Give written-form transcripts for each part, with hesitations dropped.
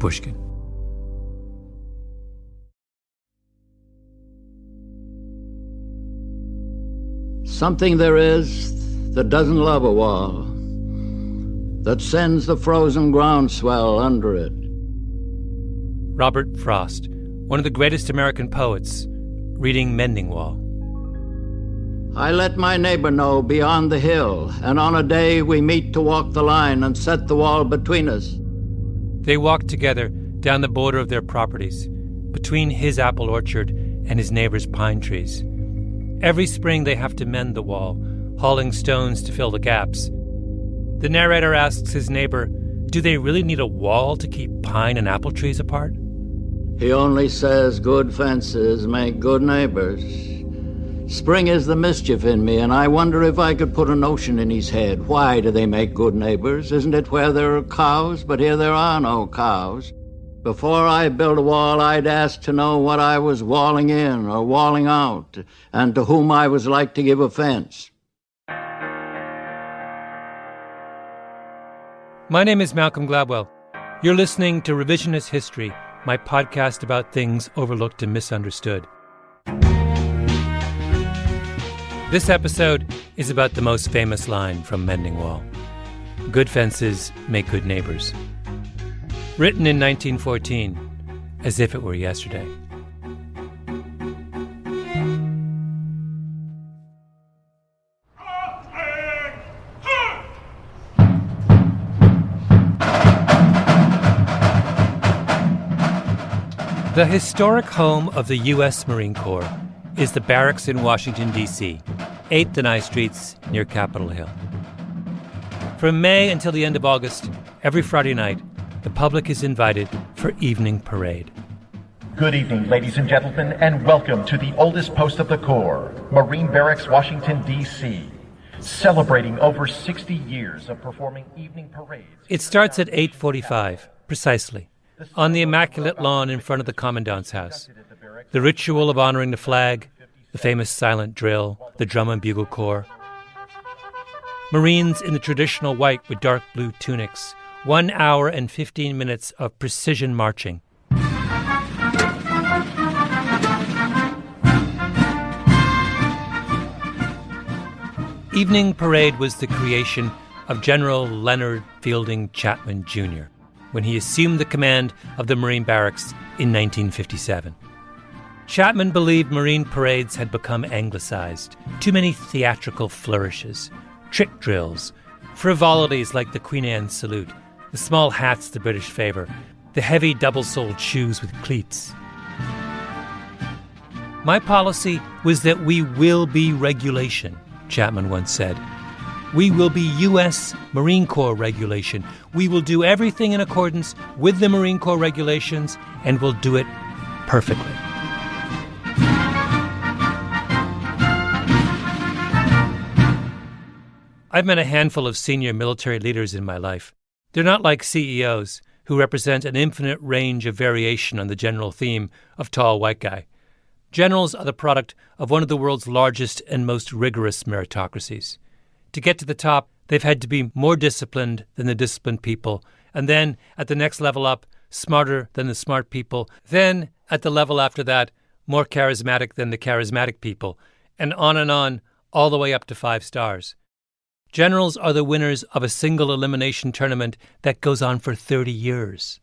Pushkin. Something there is that doesn't love a wall, that sends the frozen groundswell under it. Robert Frost, one of the greatest American poets, reading Mending Wall. I let my neighbor know beyond the hill, and on a day we meet to walk the line and set the wall between us. They walked together down the border of their properties, between his apple orchard and his neighbor's pine trees. Every spring they have to mend the wall, hauling stones to fill the gaps. The narrator asks his neighbor, do they really need a wall to keep pine and apple trees apart? He only says good fences make good neighbors. Spring is the mischief in me, and I wonder if I could put a notion in his head. Why do they make good neighbors? Isn't it where there are cows? But here there are no cows. Before I build a wall, I'd ask to know what I was walling in or walling out, and to whom I was like to give offense. My name is Malcolm Gladwell. You're listening to Revisionist History, my podcast about things overlooked and misunderstood. This episode is about the most famous line from Mending Wall. Good fences make good neighbors. Written in 1914, as if it were yesterday. The historic home of the U.S. Marine Corps is the barracks in Washington, D.C., 8th and I Streets near Capitol Hill. From May until the end of August, every Friday night, the public is invited for evening parade. Good evening, ladies and gentlemen, and welcome to the oldest post of the Corps, Marine Barracks, Washington, D.C., celebrating over 60 years of performing evening parades. It starts at 8:45, precisely, on the immaculate lawn in front of the Commandant's house. The ritual of honoring the flag, the famous silent drill, the drum and bugle corps. Marines in the traditional white with dark blue tunics. 1 hour and 15 minutes of precision marching. Evening parade was the creation of General Leonard Fielding Chapman, Jr., when he assumed the command of the Marine Barracks in 1957. Chapman believed Marine parades had become anglicized, too many theatrical flourishes, trick drills, frivolities like the Queen Anne salute, the small hats the British favor, the heavy double-soled shoes with cleats. My policy was that we will be regulation, Chapman once said. We will be U.S. Marine Corps regulation. We will do everything in accordance with the Marine Corps regulations, and we'll do it perfectly. I've met a handful of senior military leaders in my life. They're not like CEOs, who represent an infinite range of variation on the general theme of tall white guy. Generals are the product of one of the world's largest and most rigorous meritocracies. To get to the top, they've had to be more disciplined than the disciplined people, and then, at the next level up, smarter than the smart people, then, at the level after that, more charismatic than the charismatic people, and on, all the way up to 5 stars. Generals are the winners of a single elimination tournament that goes on for 30 years.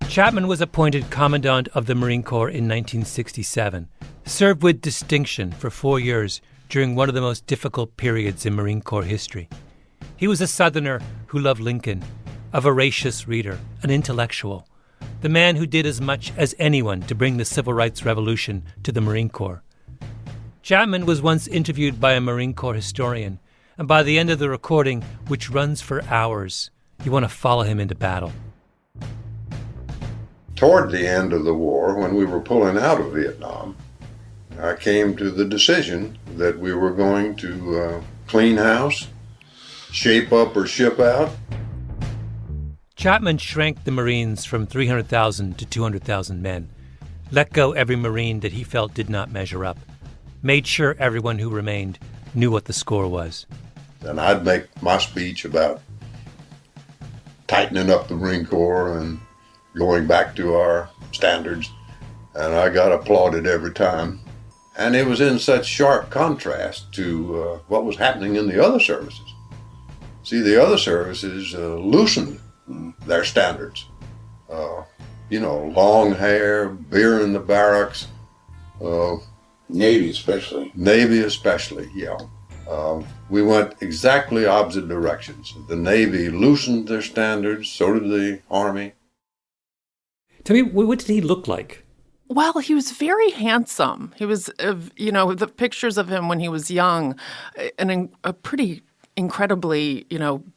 Chapman was appointed Commandant of the Marine Corps in 1967, served with distinction for 4 years during one of the most difficult periods in Marine Corps history. He was a Southerner who loved Lincoln, a voracious reader, an intellectual, the man who did as much as anyone to bring the Civil Rights Revolution to the Marine Corps. Chapman was once interviewed by a Marine Corps historian, and by the end of the recording, which runs for hours, you want to follow him into battle. Toward the end of the war, when we were pulling out of Vietnam, I came to the decision that we were going to clean house, shape up or ship out. Chapman shrank the Marines from 300,000 to 200,000 men, let go every Marine that he felt did not measure up, made sure everyone who remained knew what the score was. And I'd make my speech about tightening up the Marine Corps and going back to our standards. And I got applauded every time. And it was in such sharp contrast to what was happening in the other services. See, the other services loosened their standards. Long hair, beer in the barracks. Navy especially. Navy especially, yeah. We went exactly opposite directions. The Navy loosened their standards, so did the Army. Tell me, what did he look like? Well, he was very handsome. He was, the pictures of him when he was young, a pretty incredibly,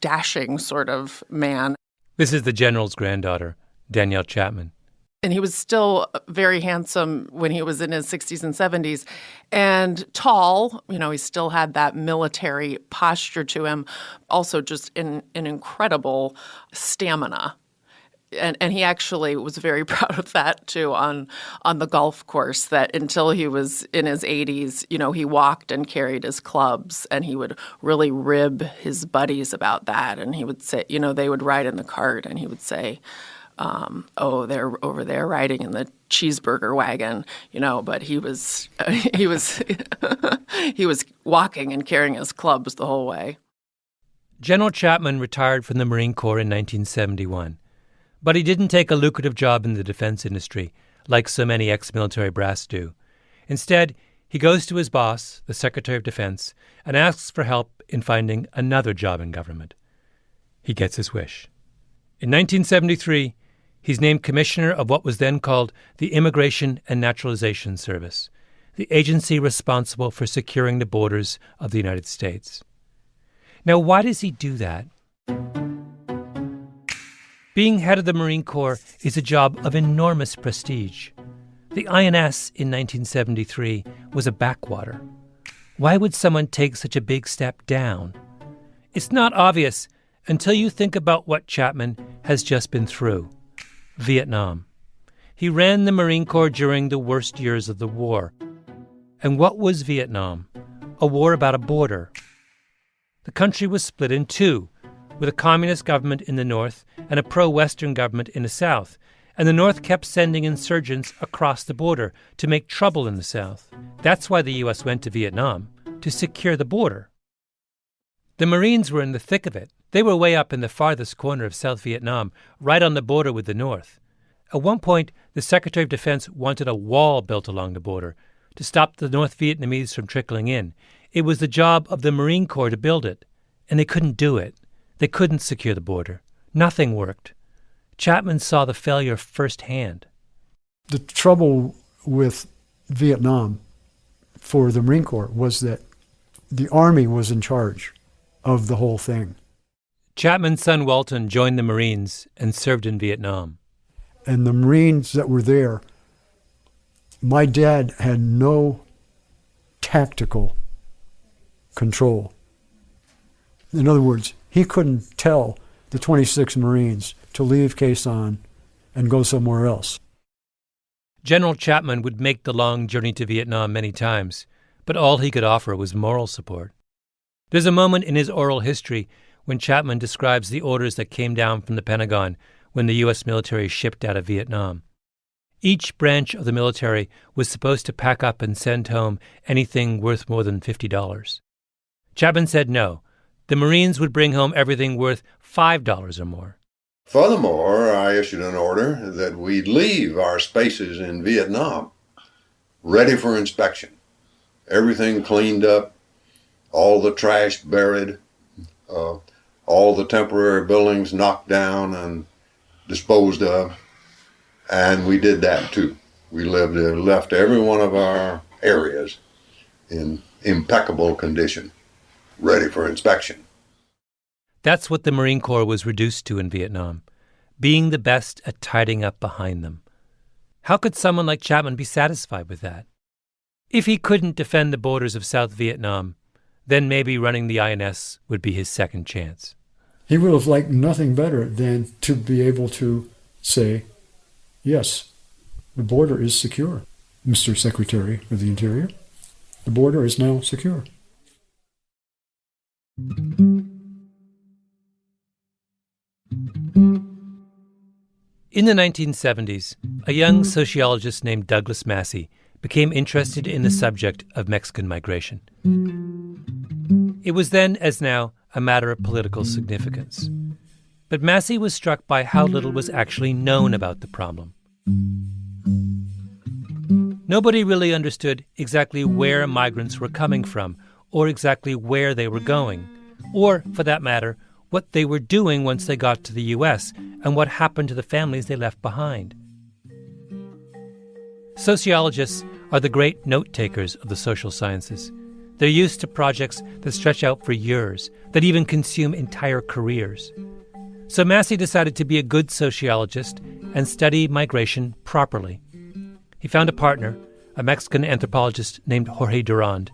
dashing sort of man. This is the general's granddaughter, Danielle Chapman. And he was still very handsome when he was in his 60s and 70s and tall. He still had that military posture to him, also just an incredible stamina. And he actually was very proud of that, too, on the golf course, that until he was in his 80s, he walked and carried his clubs, and he would really rib his buddies about that. And he would say, they would ride in the cart, and he would say, they're over there riding in the cheeseburger wagon, but he was he was walking and carrying his clubs the whole way. General Chapman retired from the Marine Corps in 1971, but he didn't take a lucrative job in the defense industry like so many ex-military brass do. Instead, he goes to his boss, the Secretary of Defense, and asks for help in finding another job in government. He gets his wish. In 1973, he's named commissioner of what was then called the Immigration and Naturalization Service, the agency responsible for securing the borders of the United States. Now, why does he do that? Being head of the Marine Corps is a job of enormous prestige. The INS in 1973 was a backwater. Why would someone take such a big step down? It's not obvious until you think about what Chapman has just been through. Vietnam. He ran the Marine Corps during the worst years of the war. And what was Vietnam? A war about a border. The country was split in two, with a communist government in the north and a pro-Western government in the south. And the north kept sending insurgents across the border to make trouble in the south. That's why the U.S. went to Vietnam, to secure the border. The Marines were in the thick of it. They were way up in the farthest corner of South Vietnam, right on the border with the North. At one point, the Secretary of Defense wanted a wall built along the border to stop the North Vietnamese from trickling in. It was the job of the Marine Corps to build it, and they couldn't do it. They couldn't secure the border. Nothing worked. Chapman saw the failure firsthand. The trouble with Vietnam for the Marine Corps was that the Army was in charge of the whole thing. Chapman's son Walton joined the Marines and served in Vietnam. And the Marines that were there, my dad had no tactical control. In other words, he couldn't tell the 26 Marines to leave Khe Sanh and go somewhere else. General Chapman would make the long journey to Vietnam many times, but all he could offer was moral support. There's a moment in his oral history when Chapman describes the orders that came down from the Pentagon when the U.S. military shipped out of Vietnam. Each branch of the military was supposed to pack up and send home anything worth more than $50. Chapman said no. The Marines would bring home everything worth $5 or more. Furthermore, I issued an order that we leave our spaces in Vietnam ready for inspection. Everything cleaned up, all the trash buried, all the temporary buildings knocked down and disposed of, and we did that too. We left every one of our areas in impeccable condition, ready for inspection. That's what the Marine Corps was reduced to in Vietnam, being the best at tidying up behind them. How could someone like Chapman be satisfied with that? If he couldn't defend the borders of South Vietnam, then maybe running the INS would be his second chance. He would have liked nothing better than to be able to say, yes, the border is secure, Mr. Secretary of the Interior. The border is now secure. In the 1970s, a young sociologist named Douglas Massey became interested in the subject of Mexican migration. It was then, as now, a matter of political significance. But Massey was struck by how little was actually known about the problem. Nobody really understood exactly where migrants were coming from, or exactly where they were going, or, for that matter, what they were doing once they got to the U.S. and what happened to the families they left behind. Sociologists are the great note-takers of the social sciences. They're used to projects that stretch out for years, that even consume entire careers. So Massey decided to be a good sociologist and study migration properly. He found a partner, a Mexican anthropologist named Jorge Durand,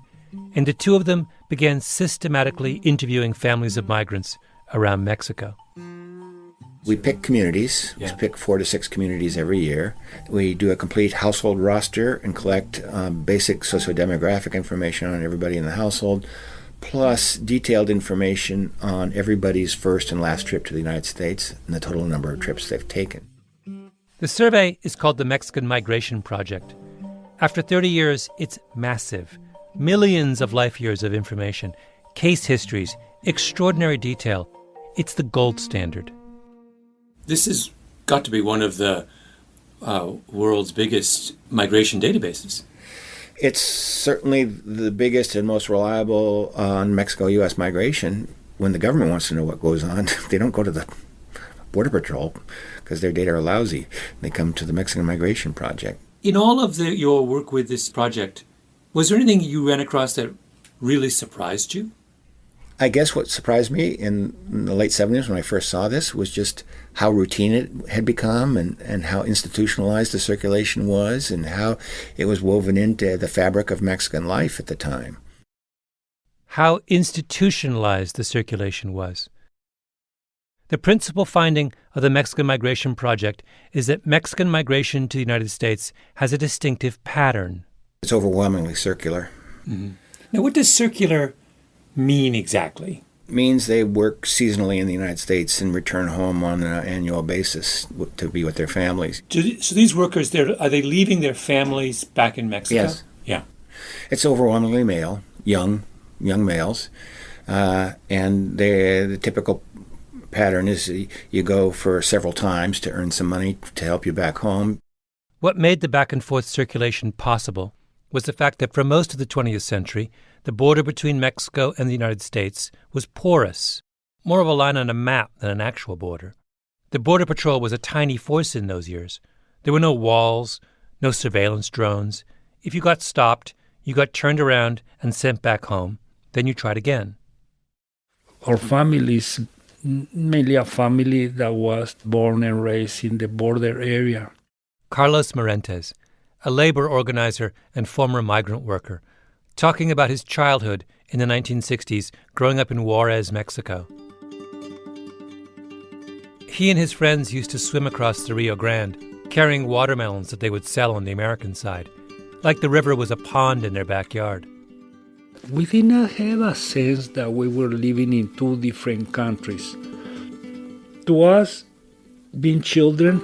and the two of them began systematically interviewing families of migrants around Mexico. We pick communities. We pick 4 to 6 communities every year. We do a complete household roster and collect basic sociodemographic information on everybody in the household, plus detailed information on everybody's first and last trip to the United States and the total number of trips they've taken. The survey is called the Mexican Migration Project. After 30 years, it's massive. Millions of life years of information, case histories, extraordinary detail. It's the gold standard. This has got to be one of the world's biggest migration databases. It's certainly the biggest and most reliable on Mexico-U.S. migration. When the government wants to know what goes on, they don't go to the Border Patrol because their data are lousy. They come to the Mexican Migration Project. In all of your work with this project, was there anything you ran across that really surprised you? I guess what surprised me in the late 70s when I first saw this was just how routine it had become and how institutionalized the circulation was and how it was woven into the fabric of Mexican life at the time. How institutionalized the circulation was. The principal finding of the Mexican Migration Project is that Mexican migration to the United States has a distinctive pattern. It's overwhelmingly circular. Mm-hmm. Now, what does circular mean exactly? It means they work seasonally in the United States and return home on an annual basis to be with their families. So these workers, are they leaving their families back in Mexico? Yes. Yeah. It's overwhelmingly male, young males, and the typical pattern is you go for several times to earn some money to help you back home. What made the back-and-forth circulation possible was the fact that for most of the 20th century, the border between Mexico and the United States was porous, more of a line on a map than an actual border. The Border Patrol was a tiny force in those years. There were no walls, no surveillance drones. If you got stopped, you got turned around and sent back home. Then you tried again. Our family is mainly a family that was born and raised in the border area. Carlos Morentes, a labor organizer and former migrant worker, talking about his childhood in the 1960s growing up in Juarez, Mexico. He and his friends used to swim across the Rio Grande, carrying watermelons that they would sell on the American side, like the river was a pond in their backyard. We did not have a sense that we were living in 2 different countries. To us, being children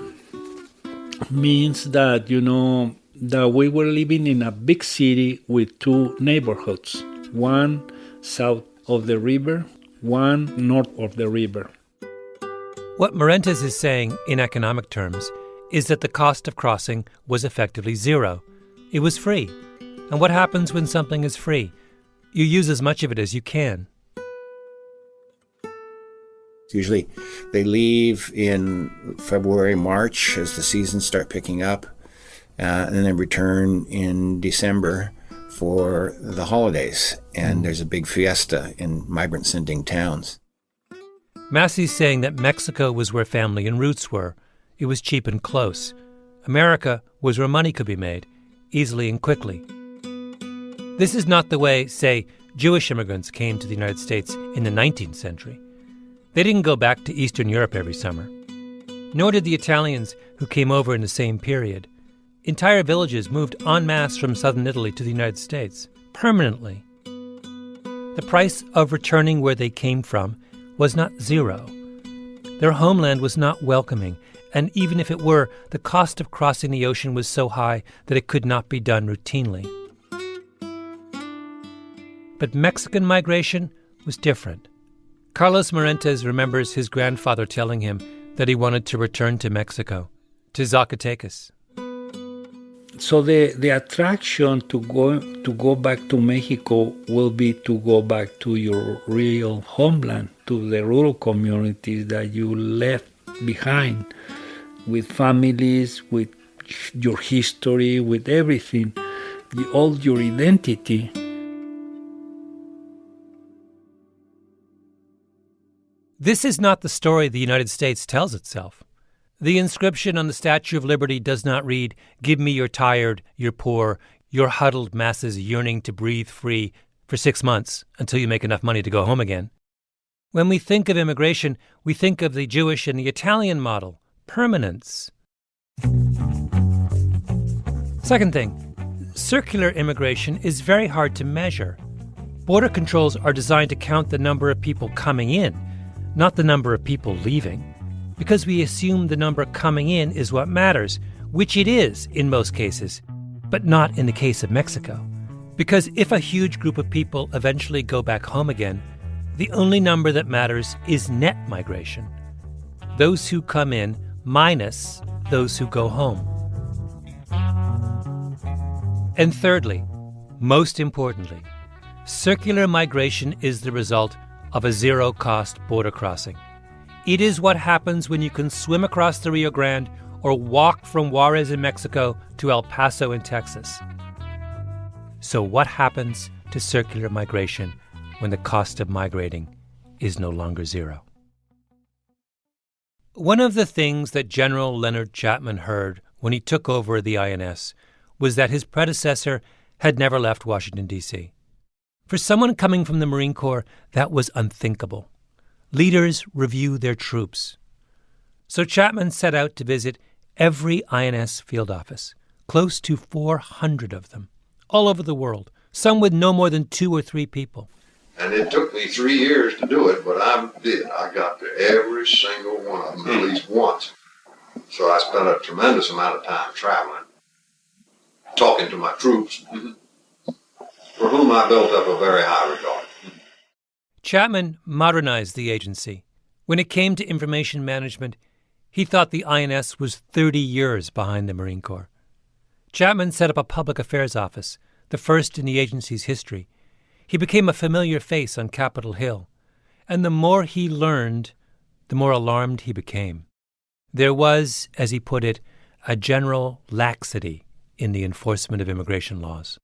means that, that we were living in a big city with 2 neighborhoods, one south of the river, one north of the river. What Morentes is saying in economic terms is that the cost of crossing was effectively zero. It was free. And what happens when something is free? You use as much of it as you can. Usually they leave in February, March as the seasons start picking up, and then return in December for the holidays. And there's a big fiesta in migrant-sending towns. Massey's saying that Mexico was where family and roots were. It was cheap and close. America was where money could be made, easily and quickly. This is not the way, say, Jewish immigrants came to the United States in the 19th century. They didn't go back to Eastern Europe every summer. Nor did the Italians who came over in the same period. Entire villages moved en masse from southern Italy to the United States, permanently. The price of returning where they came from was not zero. Their homeland was not welcoming, and even if it were, the cost of crossing the ocean was so high that it could not be done routinely. But Mexican migration was different. Carlos Morentes remembers his grandfather telling him that he wanted to return to Mexico, to Zacatecas. So the attraction to go back to Mexico will be to go back to your real homeland, to the rural communities that you left behind, with families, with your history, with everything, all your identity. This is not the story the United States tells itself. The inscription on the Statue of Liberty does not read, "Give me your tired, your poor, your huddled masses yearning to breathe free for 6 months until you make enough money to go home again." When we think of immigration, we think of the Jewish and the Italian model, permanence. Second thing, circular immigration is very hard to measure. Border controls are designed to count the number of people coming in, not the number of people leaving, because we assume the number coming in is what matters, which it is in most cases, but not in the case of Mexico. Because if a huge group of people eventually go back home again, the only number that matters is net migration. Those who come in minus those who go home. And thirdly, most importantly, circular migration is the result of a zero-cost border crossing. It is what happens when you can swim across the Rio Grande or walk from Juarez in Mexico to El Paso in Texas. So what happens to circular migration when the cost of migrating is no longer zero? One of the things that General Leonard Chapman heard when he took over the INS was that his predecessor had never left Washington, D.C. For someone coming from the Marine Corps, that was unthinkable. Leaders review their troops. So Chapman set out to visit every INS field office, close to 400 of them, all over the world, some with no more than 2 or 3 people. And it took me 3 years to do it, but I did. I got to every single one of them at least once. So I spent a tremendous amount of time traveling, talking to my troops, for whom I built up a very high regard. Chapman modernized the agency. When it came to information management, he thought the INS was 30 years behind the Marine Corps. Chapman set up a public affairs office, the first in the agency's history. He became a familiar face on Capitol Hill. And the more he learned, the more alarmed he became. There was, as he put it, a general laxity in the enforcement of immigration laws.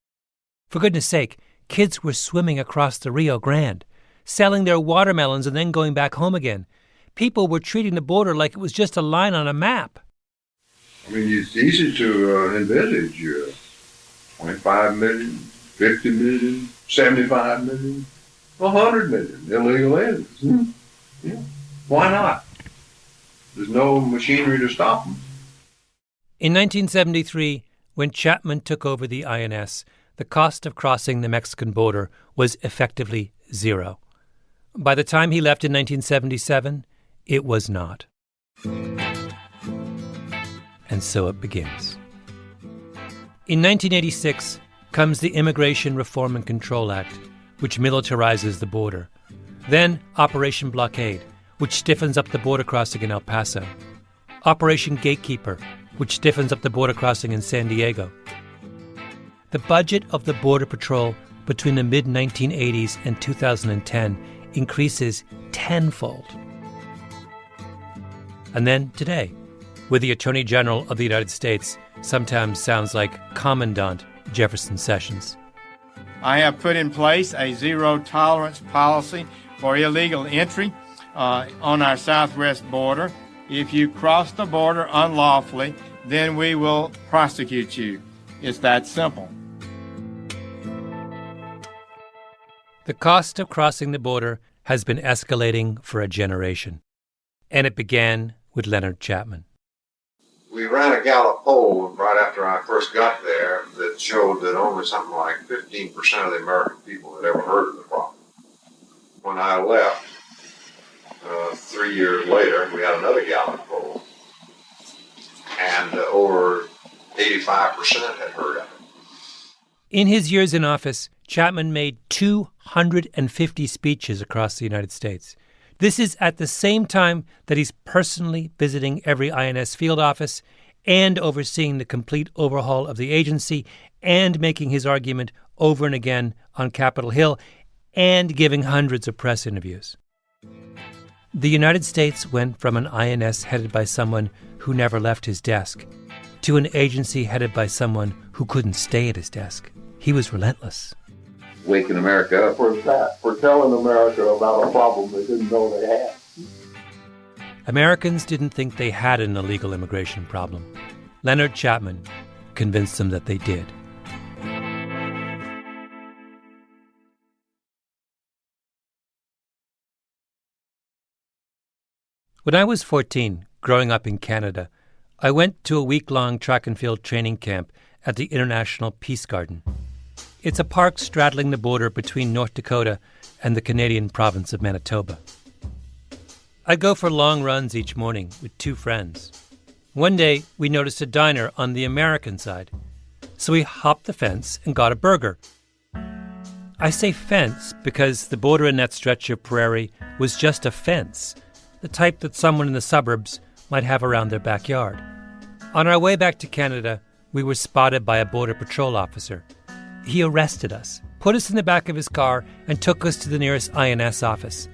For goodness sake, kids were swimming across the Rio Grande, selling their watermelons and then going back home again. People were treating the border like it was just a line on a map. I mean, it's easy to envisage 25 million, 50 million, 75 million, 100 million illegal aliens. Yeah. Why not? There's no machinery to stop them. In 1973, when Chapman took over the INS, the cost of crossing the Mexican border was effectively zero. By the time he left in 1977, it was not. And so it begins. In 1986 comes the Immigration Reform and Control Act, which militarizes the border. Then Operation Blockade, which stiffens up the border crossing in El Paso. Operation Gatekeeper, which stiffens up the border crossing in San Diego. The budget of the Border Patrol between the mid-1980s and 2010 increases tenfold. And then today, where the Attorney General of the United States sometimes sounds like Commandant Jefferson Sessions. I have put in place a zero-tolerance policy for illegal entry on our southwest border. If you cross the border unlawfully, then we will prosecute you. It's that simple. The cost of crossing the border has been escalating for a generation. And it began with Leonard Chapman. We ran a Gallup poll right after I first got there that showed that only something like 15% of the American people had ever heard of the problem. when I left, 3 years later, we had another Gallup poll, and over 85% had heard of it. In his years in office, Chapman made 250 speeches across the United States. This is at the same time that he's personally visiting every INS field office and overseeing the complete overhaul of the agency and making his argument over and again on Capitol Hill and giving hundreds of press interviews. The United States went from an INS headed by someone who never left his desk to an agency headed by someone who couldn't stay at his desk. He was relentless. Waking America up for that, for telling America about a problem they didn't know they had. Americans didn't think they had an illegal immigration problem. Leonard Chapman convinced them that they did. When I was 14, growing up in Canada, I went to a week-long track and field training camp at the International Peace Garden. It's a park straddling the border between North Dakota and the Canadian province of Manitoba. I'd go for long runs each morning with two friends. One day, we noticed a diner on the American side, so we hopped the fence and got a burger. I say fence because the border in that stretch of prairie was just a fence, the type that someone in the suburbs might have around their backyard. On our way back to Canada, we were spotted by a Border Patrol officer. He arrested us, put us in the back of his car, and took us to the nearest INS office.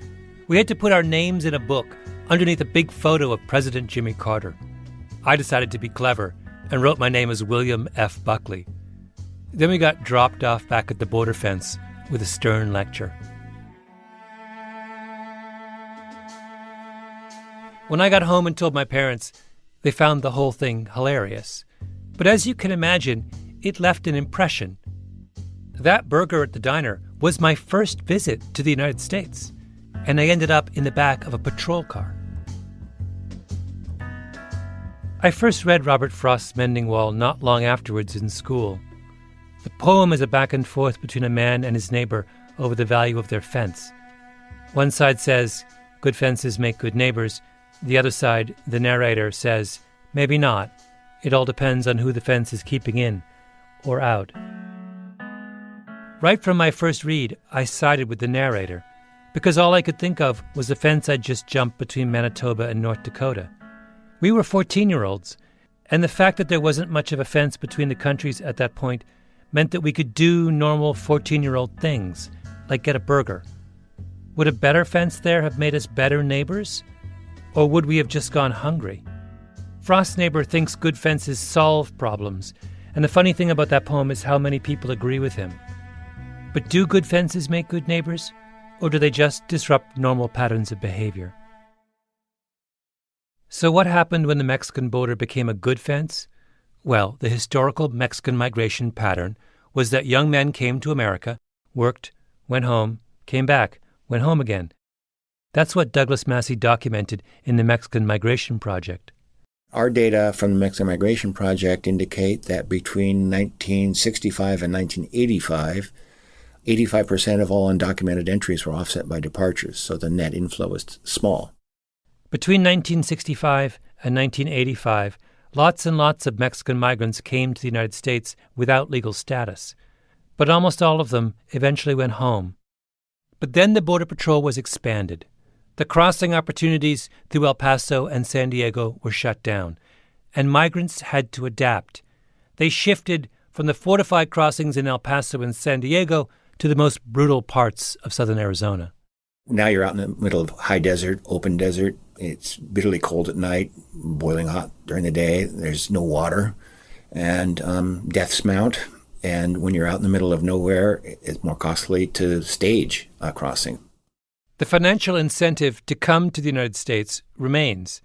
We had to put our names in a book underneath a big photo of President Jimmy Carter. I decided to be clever and wrote my name as William F. Buckley. Then we got dropped off back at the border fence with a stern lecture. When I got home and told my parents, they found the whole thing hilarious. But as you can imagine, it left an impression. That burger at the diner was my first visit to the United States, and I ended up in the back of a patrol car. I first read Robert Frost's Mending Wall not long afterwards in school. The poem is a back and forth between a man and his neighbor over the value of their fence. One side says, good fences make good neighbors. The other side, the narrator, says, maybe not. It all depends on who the fence is keeping in or out. Right from my first read, I sided with the narrator, because all I could think of was the fence I'd just jumped between Manitoba and North Dakota. We were 14-year-olds, and the fact that there wasn't much of a fence between the countries at that point meant that we could do normal 14-year-old things, like get a burger. Would a better fence there have made us better neighbors? Or would we have just gone hungry? Frost's neighbor thinks good fences solve problems, and the funny thing about that poem is how many people agree with him. But do good fences make good neighbors, or do they just disrupt normal patterns of behavior? So what happened when the Mexican border became a good fence? Well, the historical Mexican migration pattern was that young men came to America, worked, went home, came back, went home again. That's what Douglas Massey documented in the Mexican Migration Project. Our data from the Mexican Migration Project indicate that between 1965 and 1985, 85% of all undocumented entries were offset by departures, so the net inflow was small. Between 1965 and 1985, lots and lots of Mexican migrants came to the United States without legal status, but almost all of them eventually went home. But then the Border Patrol was expanded. The crossing opportunities through El Paso and San Diego were shut down, and migrants had to adapt. They shifted from the fortified crossings in El Paso and San Diego to the most brutal parts of southern Arizona. Now you're out in the middle of high desert, open desert. It's bitterly cold at night, boiling hot during the day. There's no water, and deaths mount. And when you're out in the middle of nowhere, it's more costly to stage a crossing. The financial incentive to come to the United States remains,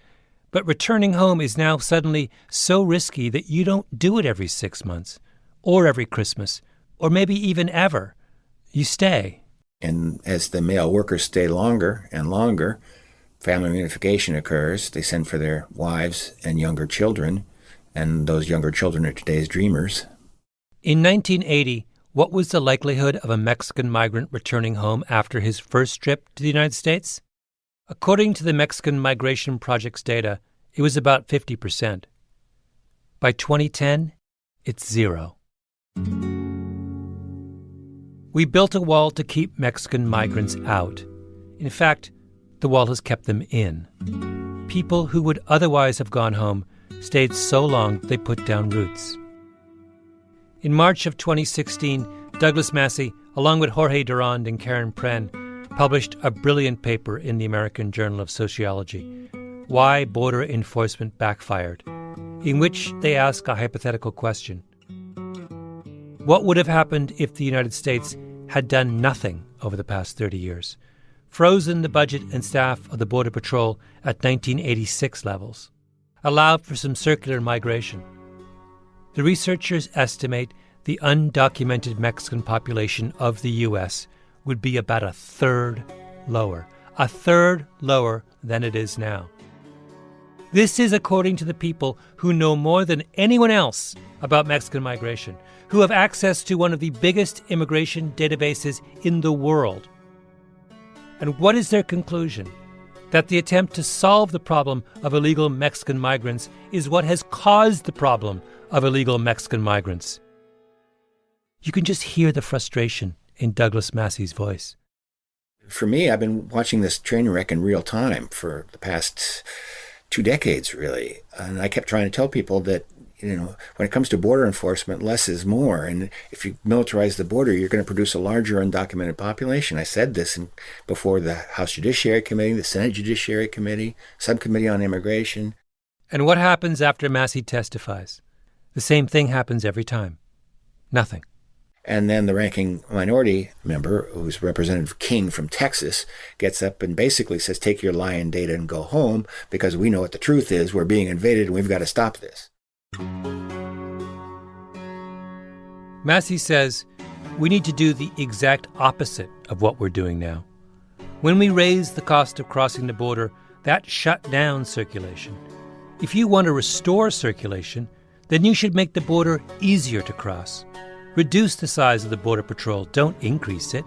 but returning home is now suddenly so risky that you don't do it every 6 months, or every Christmas, or maybe even ever. You stay. And as the male workers stay longer and longer, family reunification occurs. They send for their wives and younger children, and those younger children are today's dreamers. In 1980, What was the likelihood of a Mexican migrant returning home after his first trip to the United States? According to the Mexican Migration Project's data, it was about 50%. By 2010, it's 0. We built a wall to keep Mexican migrants out. In fact, the wall has kept them in. People who would otherwise have gone home stayed so long they put down roots. In March of 2016, Douglas Massey, along with Jorge Durand and Karen Pren, published a brilliant paper in the American Journal of Sociology, Why Border Enforcement Backfired, in which they ask a hypothetical question. What would have happened if the United States had done nothing over the past 30 years, frozen the budget and staff of the Border Patrol at 1986 levels, allowed for some circular migration? The researchers estimate the undocumented Mexican population of the U.S. would be about a third lower than it is now. This is according to the people who know more than anyone else about Mexican migration, who have access to one of the biggest immigration databases in the world. And what is their conclusion? That the attempt to solve the problem of illegal Mexican migrants is what has caused the problem of illegal Mexican migrants. You can just hear the frustration in Douglas Massey's voice. For me, I've been watching this train wreck in real time for the past 2 decades, really. And I kept trying to tell people that, when it comes to border enforcement, less is more. And if you militarize the border, you're going to produce a larger undocumented population. I said this before the House Judiciary Committee, the Senate Judiciary Committee, Subcommittee on Immigration. And what happens after Massey testifies? The same thing happens every time. Nothing. And then the ranking minority member, who's Representative King from Texas, gets up and basically says, take your lying data and go home, because we know what the truth is. We're being invaded and we've got to stop this. Massey says we need to do the exact opposite of what we're doing now. When we raised the cost of crossing the border, that shut down circulation. If you want to restore circulation, then you should make the border easier to cross. Reduce the size of the Border Patrol, don't increase it.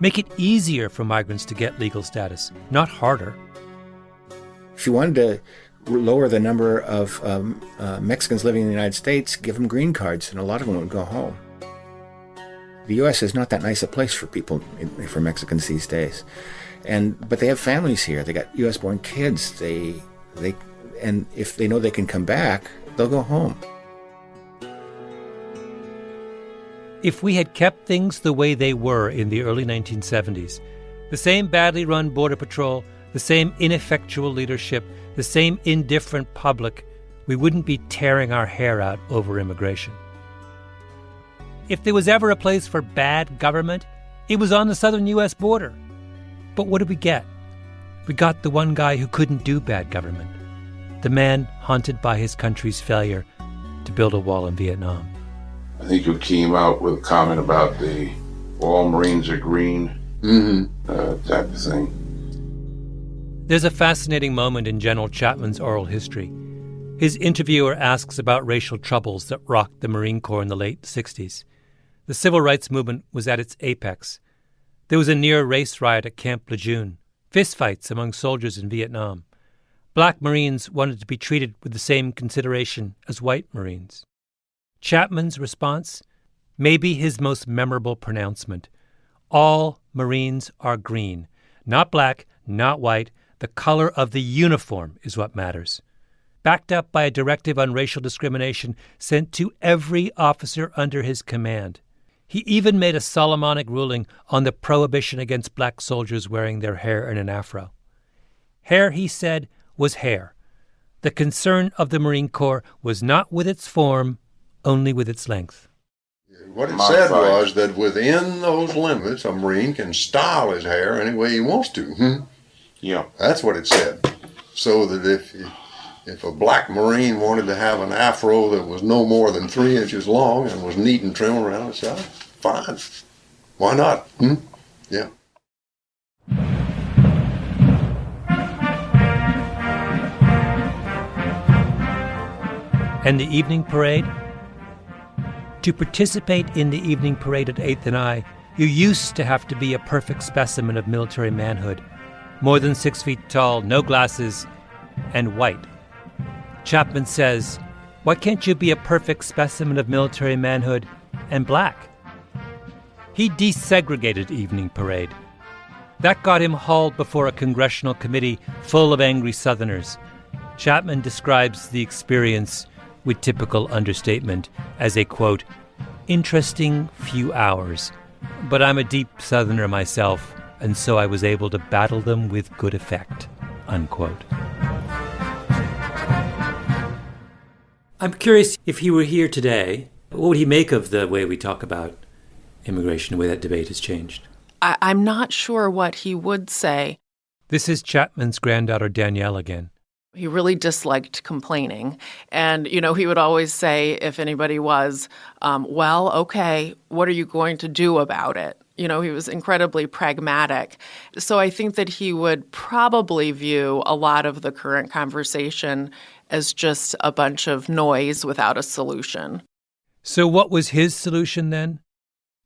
Make it easier for migrants to get legal status, not harder. If you wanted to lower the number of Mexicans living in the United States, give them green cards, and a lot of them would go home. The U.S. is not that nice a place for people, for Mexicans these days. But they have families here. They got U.S.-born kids. And if they know they can come back, they'll go home. If we had kept things the way they were in the early 1970s, the same badly run Border Patrol, the same ineffectual leadership, the same indifferent public, we wouldn't be tearing our hair out over immigration. If there was ever a place for bad government, it was on the southern U.S. border. But what did we get? We got the one guy who couldn't do bad government, the man haunted by his country's failure to build a wall in Vietnam. I think you came out with a comment about all Marines are green, type of thing. There's a fascinating moment in General Chapman's oral history. His interviewer asks about racial troubles that rocked the Marine Corps in the late 60s. The civil rights movement was at its apex. There was a near race riot at Camp Lejeune, fistfights among soldiers in Vietnam. Black Marines wanted to be treated with the same consideration as white Marines. Chapman's response may be his most memorable pronouncement. All Marines are green. Not black, not white. The color of the uniform is what matters. Backed up by a directive on racial discrimination sent to every officer under his command. He even made a Solomonic ruling on the prohibition against black soldiers wearing their hair in an afro. Hair, he said, was hair. The concern of the Marine Corps was not with its form, only with its length. What it said was that within those limits, a Marine can style his hair any way he wants to. Yeah. That's what it said. So that if a black Marine wanted to have an afro that was no more than 3 inches long and was neat and trim around the side, fine. Why not? Yeah. And the evening parade? To participate in the evening parade at 8th and I, you used to have to be a perfect specimen of military manhood. More than 6 feet tall, no glasses, and white. Chapman says, why can't you be a perfect specimen of military manhood and black? He desegregated evening parade. That got him hauled before a congressional committee full of angry Southerners. Chapman describes the experience with typical understatement as a, quote, interesting few hours. But I'm a deep Southerner myself, and so I was able to battle them with good effect, unquote. I'm curious, if he were here today, what would he make of the way we talk about immigration, the way that debate has changed? I'm not sure what he would say. This is Chapman's granddaughter Danielle again. He really disliked complaining. And, he would always say, if anybody was, well, okay, what are you going to do about it? He was incredibly pragmatic. So I think that he would probably view a lot of the current conversation as just a bunch of noise without a solution. So what was his solution then?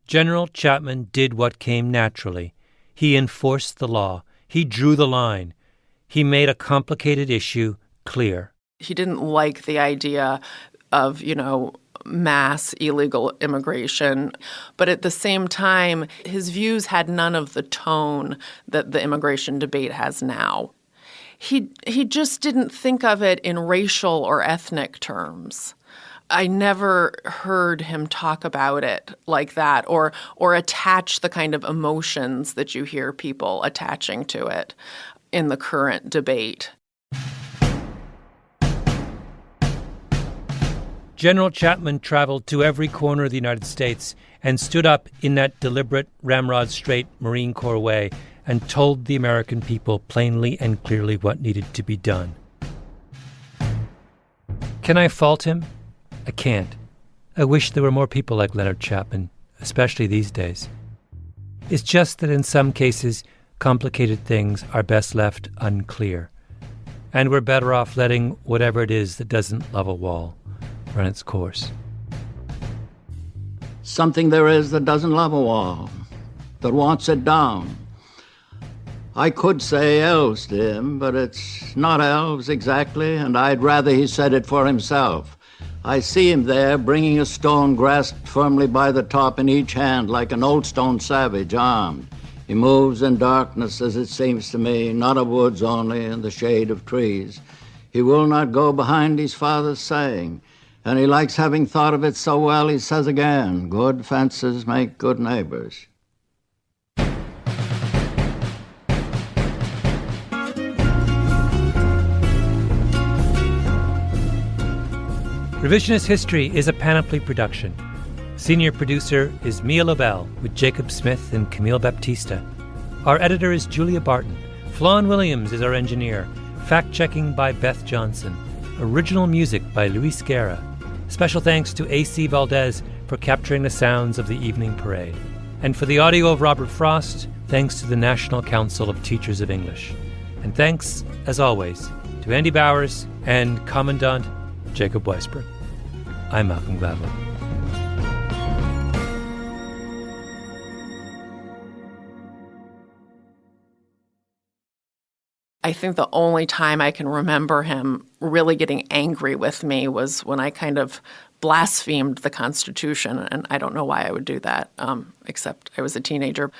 General Chapman did what came naturally. He enforced the law. He drew the line. He made a complicated issue clear. He didn't like the idea of, mass illegal immigration. But at the same time, his views had none of the tone that the immigration debate has now. He just didn't think of it in racial or ethnic terms. I never heard him talk about it like that or attach the kind of emotions that you hear people attaching to it in the current debate. General Chapman traveled to every corner of the United States and stood up in that deliberate, ramrod-straight Marine Corps way and told the American people plainly and clearly what needed to be done. Can I fault him? I can't. I wish there were more people like Leonard Chapman, especially these days. It's just that in some cases, complicated things are best left unclear. And we're better off letting whatever it is that doesn't love a wall run its course. Something there is that doesn't love a wall, that wants it down. I could say elves to him, but it's not elves exactly, and I'd rather he said it for himself. I see him there, bringing a stone grasped firmly by the top in each hand like an old stone savage armed. He moves in darkness, as it seems to me, not of woods only, in the shade of trees. He will not go behind his father's saying, and he likes having thought of it so well, he says again, good fences make good neighbors. Revisionist History is a Panoply production. Senior producer is Mia Lobel with Jacob Smith and Camille Baptista. Our editor is Julia Barton. Flawn Williams is our engineer. Fact-checking by Beth Johnson. Original music by Luis Guerra. Special thanks to A.C. Valdez for capturing the sounds of the evening parade. And for the audio of Robert Frost, thanks to the National Council of Teachers of English. And thanks, as always, to Andy Bowers and Commandant Jacob Weisberg. I'm Malcolm Gladwell. I think the only time I can remember him really getting angry with me was when I kind of blasphemed the Constitution, and I don't know why I would do that, except I was a teenager.